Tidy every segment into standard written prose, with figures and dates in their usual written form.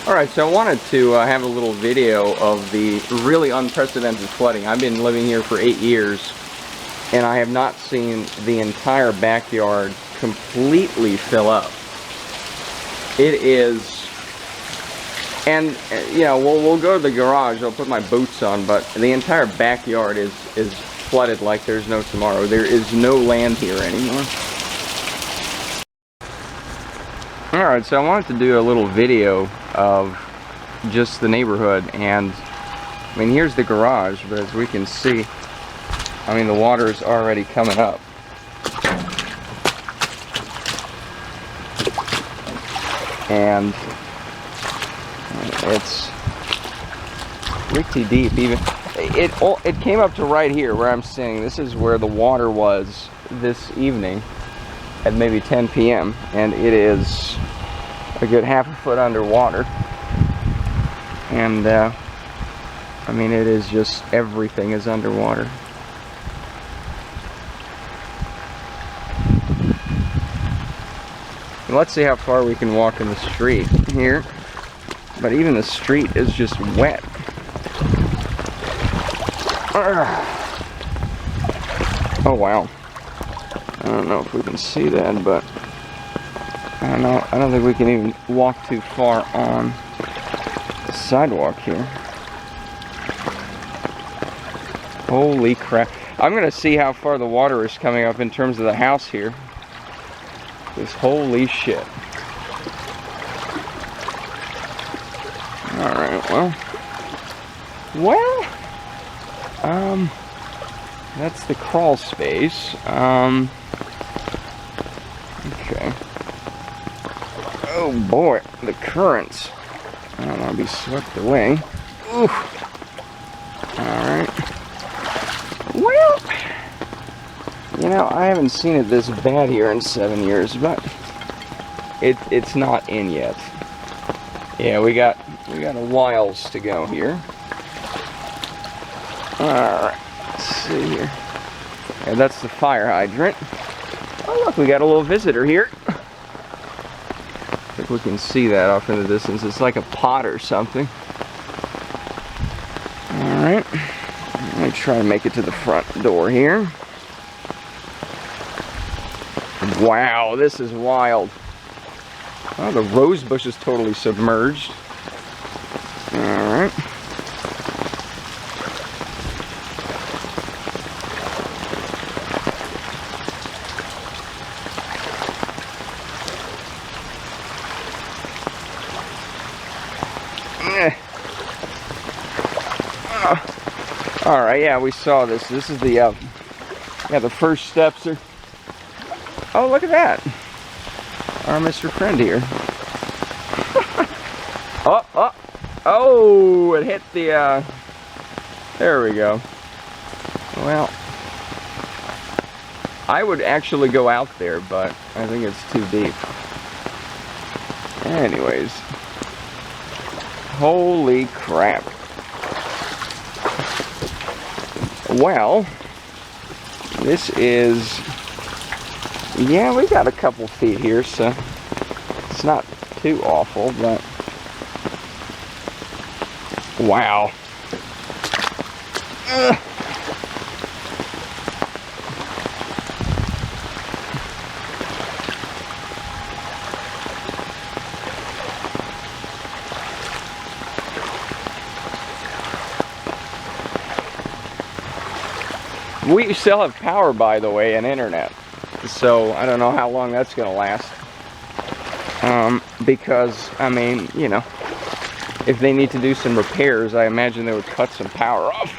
Alright, so I wanted to have a little video of the really unprecedented flooding. I've been living here for 8 years, and I have not seen the entire backyard completely fill up. It is, and you know, we'll go to the garage, I'll put my boots on, but the entire backyard is flooded like there's no tomorrow. There is no land here anymore. Alright, so I wanted to do a little video of just the neighborhood, and I mean, here's the garage, but as we can see, I mean, the water is already coming up. And it's pretty deep. Even it came up to right here where I'm sitting. This is where the water was this evening at maybe 10 p.m. and it is a good half a foot underwater. And I mean, it is just, everything is underwater. Let's see how far we can walk in the street here. But even the street is just wet. Oh wow. I don't know if we can see that, but I don't know. I don't think we can even walk too far on the sidewalk here. Holy crap. I'm gonna see how far the water is coming up in terms of the house here. This holy shit. Alright, well, that's the crawl space. Okay. Oh boy, the currents. I don't want to be swept away. Oof. Alright. Well, you know, I haven't seen it this bad here in 7 years, but it's not in yet. Yeah, we got a whiles to go here. Alright, let's see here. Yeah, that's the fire hydrant. Oh look, we got a little visitor here. I think we can see that off in the distance. It's like a pot or something. Alright. Let me try and make it to the front door here. Wow, this is wild. Oh, the rose bush is totally submerged. Alright. Alright, yeah, we saw this. This is the, yeah, the first steps are... Oh, look at that. Our Mr. Friend here. Oh, it hit the, there we go. Well, I would actually go out there, but I think it's too deep. Anyways. Holy crap. Well, this is... Yeah, we got a couple feet here, so it's not too awful, but wow. We still have power, by the way, and internet. So I don't know how long that's gonna last. Because, I mean, you know, if they need to do some repairs, I imagine they would cut some power off.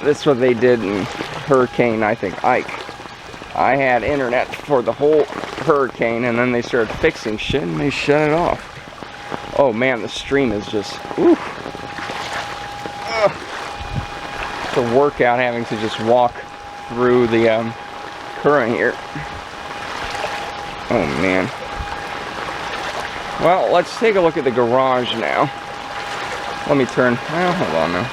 That's what they did in Hurricane, I think, Ike. I had internet for the whole hurricane, and then they started fixing shit, and they shut it off. Oh man, the stream is just, oof. It's a workout having to just walk through the current here. Oh man. Well, let's take a look at the garage now. Let me turn, well, hold on now.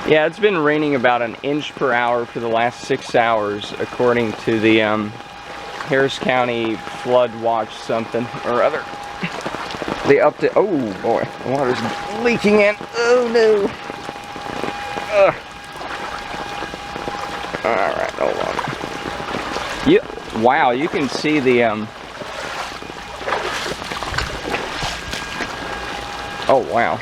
Yeah, it's been raining about 1 inch per hour for the last 6 hours, according to the Harris County flood watch something or other. They upped it. Oh boy, the water's leaking in. Oh no. Alright, hold on. Wow, you can see the oh wow.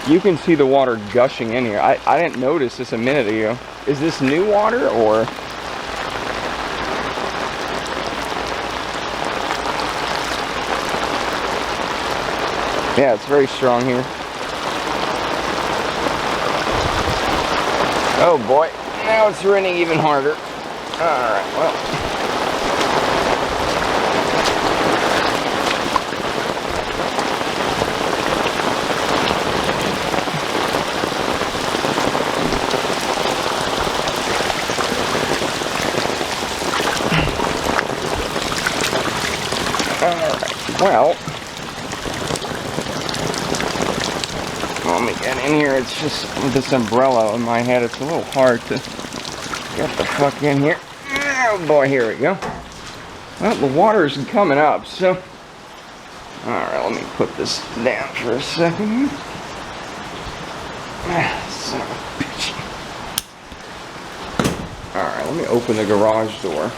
You can see the water gushing in here. I didn't notice this a minute ago. Is this new water or? Yeah, it's very strong here. Oh boy, now it's raining even harder. Alright, well. Alright, well. Let me get in here. It's just with this umbrella on my head, it's a little hard to get the fuck in here. Oh boy, here we go. Well, the water's coming up, so. Alright, let me put this down for a second here. Son of a bitch. Alright, let me open the garage door.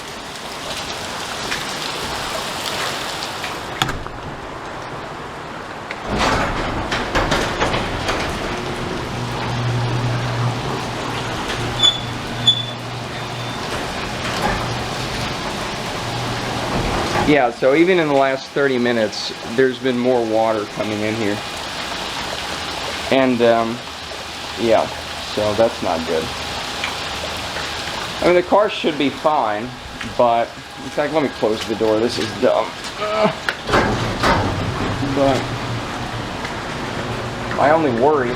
Yeah, so even in the last 30 minutes, there's been more water coming in here. And, yeah, so that's not good. I mean, the car should be fine, but, in fact, let me close the door. This is dumb. But, my only worry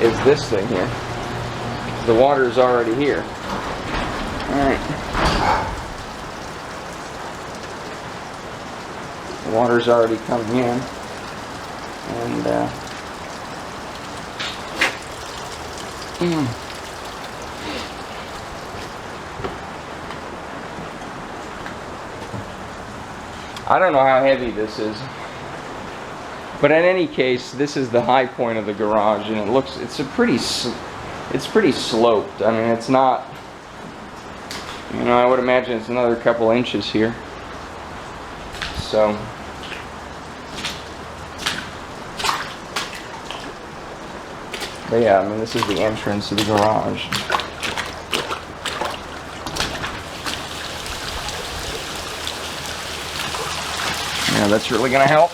is this thing here. The water's already here. Alright. The water's already coming in, and I don't know how heavy this is, but in any case, this is the high point of the garage, and it's pretty sloped. I mean, it's not, you know, I would imagine it's another couple inches here, so. But yeah, I mean, this is the entrance to the garage. Yeah, that's really gonna help.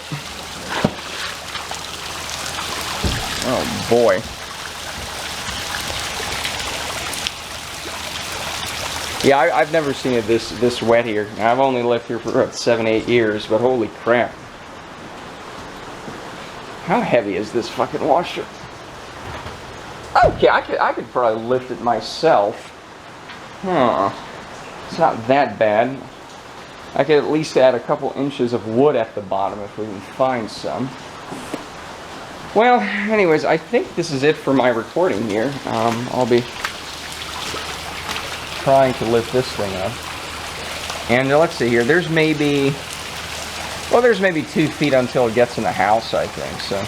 Oh boy. Yeah, I've never seen it this wet here. I've only lived here for about 7-8 years, but holy crap. How heavy is this fucking washer? Okay, I could probably lift it myself. Huh. It's not that bad. I could at least add a couple inches of wood at the bottom if we can find some. Well, anyways, I think this is it for my recording here. I'll be trying to lift this thing up. And let's see here. There's maybe 2 feet until it gets in the house, I think. So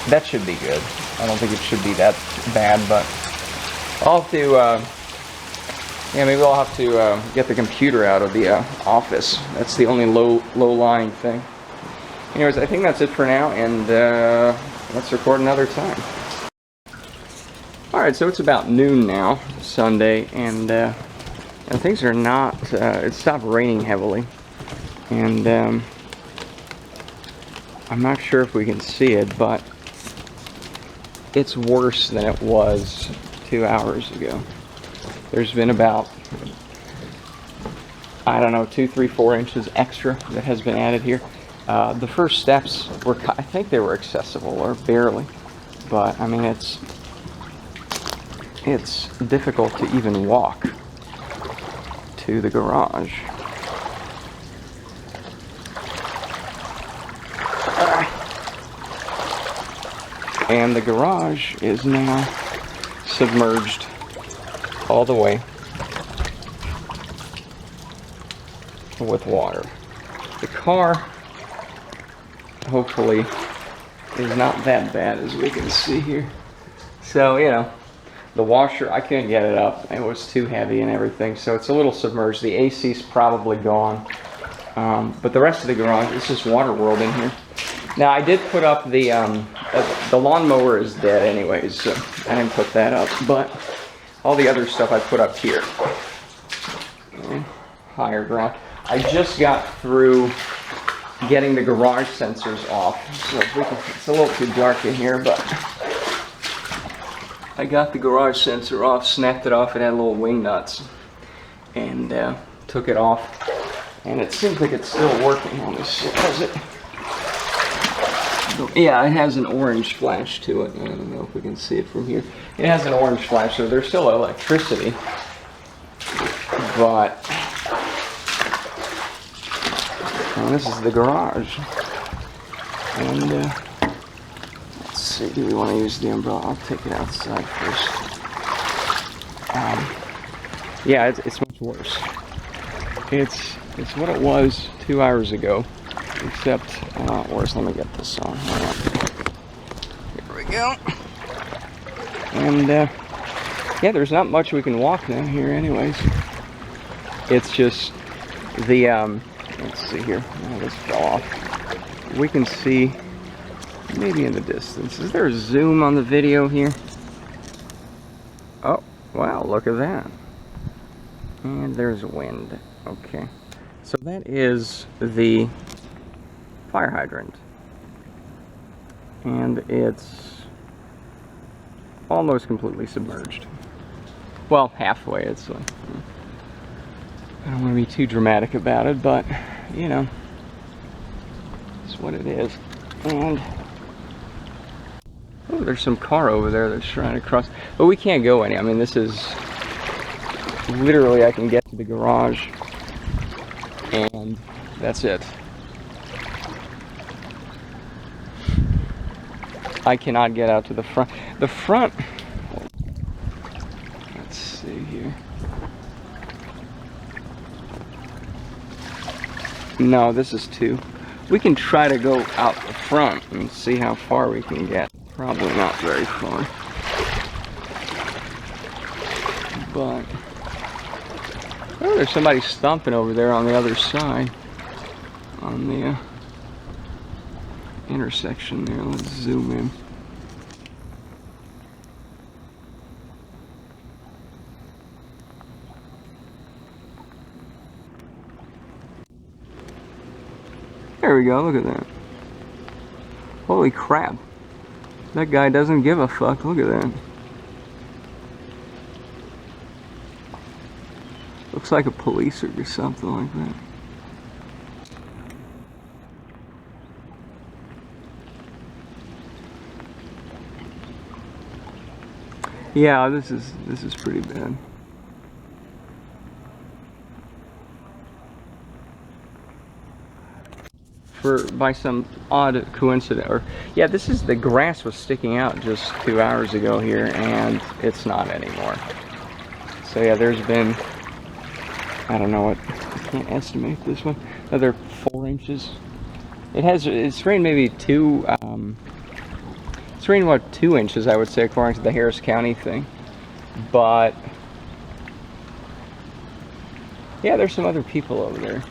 that should be good. I don't think it should be that bad, but I'll have to, yeah, maybe I'll have to get the computer out of the office. That's the only low-lying thing. Anyways, I think that's it for now, and let's record another time. Alright, so it's about noon now, Sunday, and things are not, it stopped raining heavily, and I'm not sure if we can see it, but it's worse than it was 2 hours ago. There's been about, I don't know, 2, 3, 4 inches extra that has been added here. The first steps were, I think they were accessible, or barely, but I mean, it's difficult to even walk to the garage. And the garage is now submerged all the way. with water. The car, hopefully, is not that bad as we can see here. So, you know, the washer, I couldn't get it up. It was too heavy and everything, so it's a little submerged. The AC's probably gone. But the rest of the garage, it's just water world in here. Now, I did put up the lawnmower is dead anyways, so I didn't put that up. But all the other stuff I put up here. Higher ground. I just got through getting the garage sensors off. So if we can, it's a little too dark in here, but I got the garage sensor off, snapped it off. It had little wing nuts, and took it off. And it seems like it's still working on this. Does it? Yeah, it has an orange flash to it. I don't know if we can see it from here. It has an orange flash, so there's still electricity. But this is the garage. And let's see, do we want to use the umbrella? I'll take it outside first. Yeah, it's much worse. It's what it was 2 hours ago, except a lot worse. Let me get this on. Here we go. And yeah, there's not much we can walk down here anyways. It's just the, let's see here. Oh, this fell off. We can see maybe in the distance. Is there a zoom on the video here? Oh, wow, look at that. And there's wind. Okay. So that is the fire hydrant. And it's almost completely submerged. Well, halfway. It's like, I don't want to be too dramatic about it, but you know, it's what it is. And oh, there's some car over there that's trying to cross, but we can't go any. I mean, this is literally, I can get to the garage and that's it. I cannot get out to the front. The front, let's see here. No, this is two. We can try to go out the front and see how far we can get. Probably not very far. But oh, there's somebody stomping over there on the other side. On the intersection there. Let's zoom in. There we go, look at that. Holy crap. That guy doesn't give a fuck, look at that. Looks like a policer or something like that. Yeah, this is pretty bad. By some odd coincidence, or yeah, this is, the grass was sticking out just 2 hours ago here, and it's not anymore. So yeah, there's been, I don't know what, I can't estimate this one, another 4 inches. It's rained maybe it's rained what, 2 inches, I would say, according to the Harris County thing. But yeah, there's some other people over there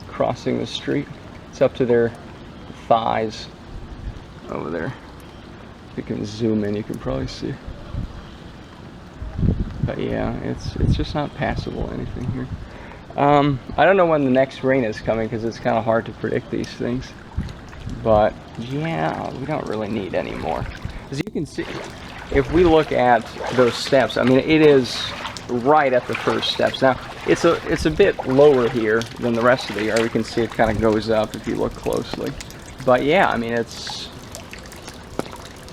crossing the street. It's up to their thighs over there. If you can zoom in, you can probably see. But yeah, it's just not passable anything here. I don't know when the next rain is coming because it's kind of hard to predict these things. But yeah, we don't really need any more. As you can see, if we look at those steps, I mean, it is right at the first steps. Now, it's a bit lower here than the rest of the yard. We can see it kind of goes up if you look closely. But yeah, I mean, it's,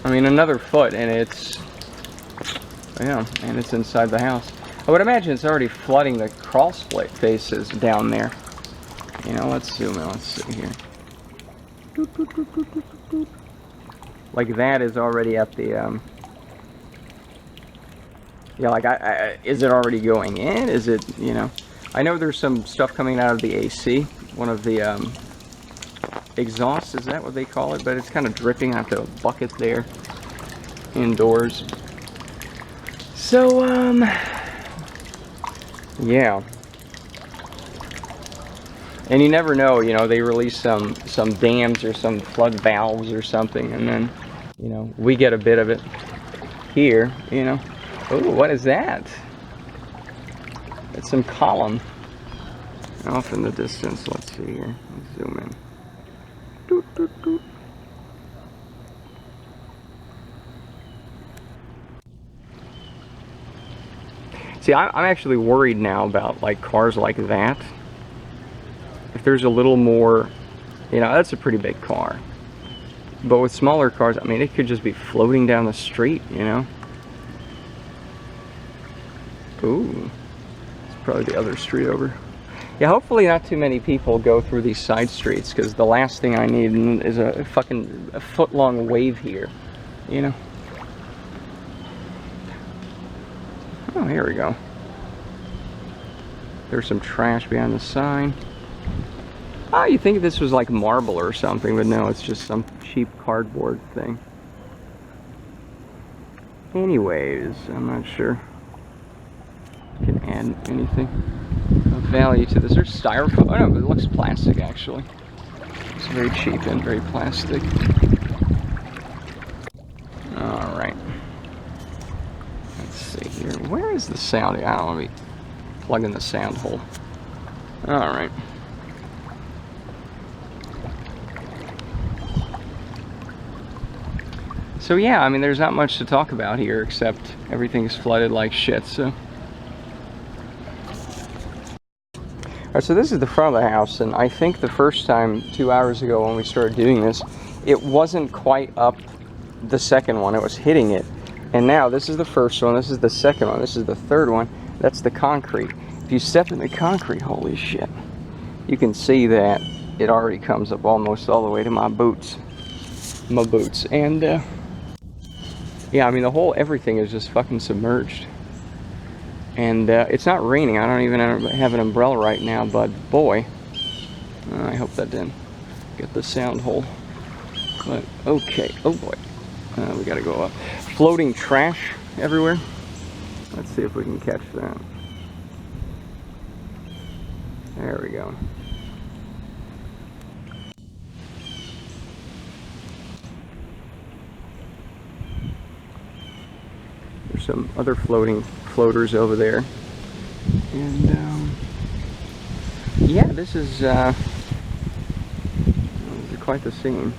another foot, and it's, yeah, and it's inside the house. I would imagine it's already flooding the crawl spaces down there. You know, let's zoom in, let's see here. Like that is already at the, yeah, like is it already going in? Is it, you know? I know there's some stuff coming out of the AC, one of the exhausts, is that what they call it? But it's kind of dripping out the bucket there indoors. So, yeah. And you never know, you know, they release some dams or some flood valves or something, and then, you know, we get a bit of it here, you know. Oh, what is that? It's some column off in the distance. Let's see here. Let's zoom in. Doot, doot, doot. See, I'm actually worried now about like cars like that. If there's a little more, you know, that's a pretty big car. But with smaller cars, I mean, it could just be floating down the street, you know. Ooh, it's probably the other street over. Yeah, hopefully not too many people go through these side streets, because the last thing I need is a foot-long wave here, you know. Oh, here we go. There's some trash behind the sign. Oh, you think this was like marble or something, but no, it's just some cheap cardboard thing. Anyways, I'm not sure if I can add anything of value to this. There's styrofoam. Oh no, it looks plastic actually. It's very cheap and very plastic. Alright. Let's see here. Where is the sound? I don't want to be plugging the sound hole. Alright. So yeah, I mean, there's not much to talk about here except everything's flooded like shit, so. Alright, so this is the front of the house, and I think the first time, 2 hours ago when we started doing this, it wasn't quite up the second one, it was hitting it. And now this is the first one, this is the second one, this is the third one, that's the concrete. If you step in the concrete, holy shit, you can see that it already comes up almost all the way to my boots. And yeah, I mean, the whole everything is just fucking submerged. And it's not raining. I don't even have an umbrella right now, but boy, I hope that didn't get the sound hole. But okay, oh boy, we gotta go up. Floating trash everywhere. Let's see if we can catch that. There we go. There's some other floaters over there, and yeah, this is quite the scene.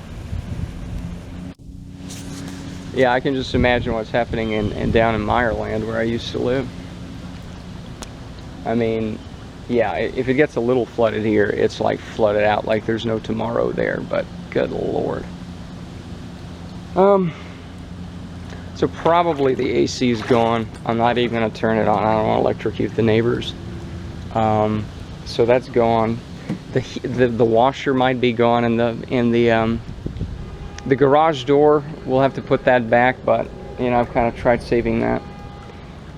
Yeah, I can just imagine what's happening in down in Meyerland where I used to live. I mean, yeah, if it gets a little flooded here, it's like flooded out like there's no tomorrow there, but good lord. So probably the AC is gone. I'm not even going to turn it on. I don't want to electrocute the neighbors. So that's gone. The washer might be gone, and the garage door, we'll have to put that back, but you know, I've kind of tried saving that.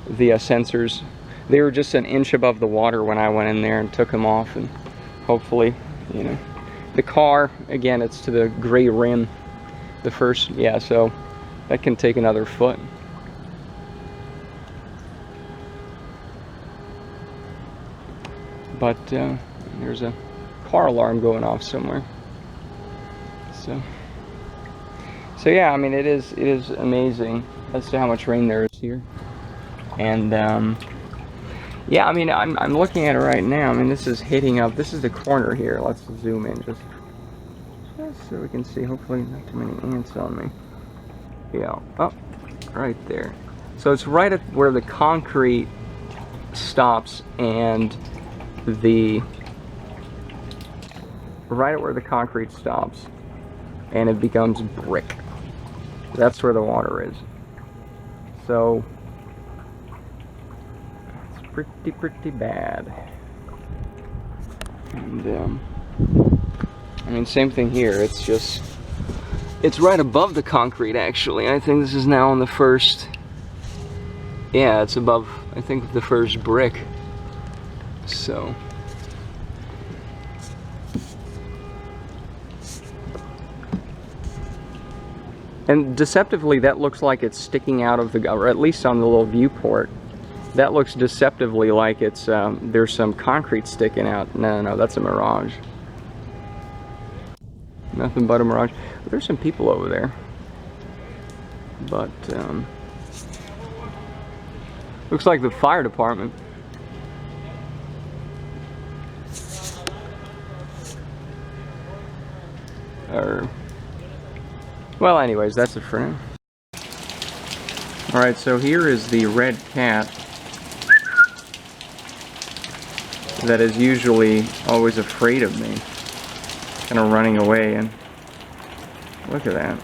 The sensors, they were just an inch above the water when I went in there and took them off, and hopefully, you know. The car, again, it's to the gray rim. The first, yeah, so that can take another foot. But there's a car alarm going off somewhere. So yeah, I mean, it is amazing as to how much rain there is here. And yeah, I mean, I'm looking at it right now. I mean, this is hitting up. This is the corner here. Let's zoom in just so we can see. Hopefully not too many ants on me. Yeah, oh, right there. So it's right at where the concrete stops, and right at where the concrete stops, and it becomes brick. That's where the water is. So it's pretty bad. And I mean, same thing here. It's right above the concrete, actually. I think this is now on the first, yeah, it's above, I think, the first brick. So. And deceptively, that looks like it's sticking out of the, or at least on the little viewport, that looks deceptively like it's, there's some concrete sticking out. No, that's a mirage. Nothing but a mirage. There's some people over there. But, looks like the fire department. Well, anyways, that's it for now. Alright, so here is the red cat that is usually always afraid of me. Kind of running away, and look at that.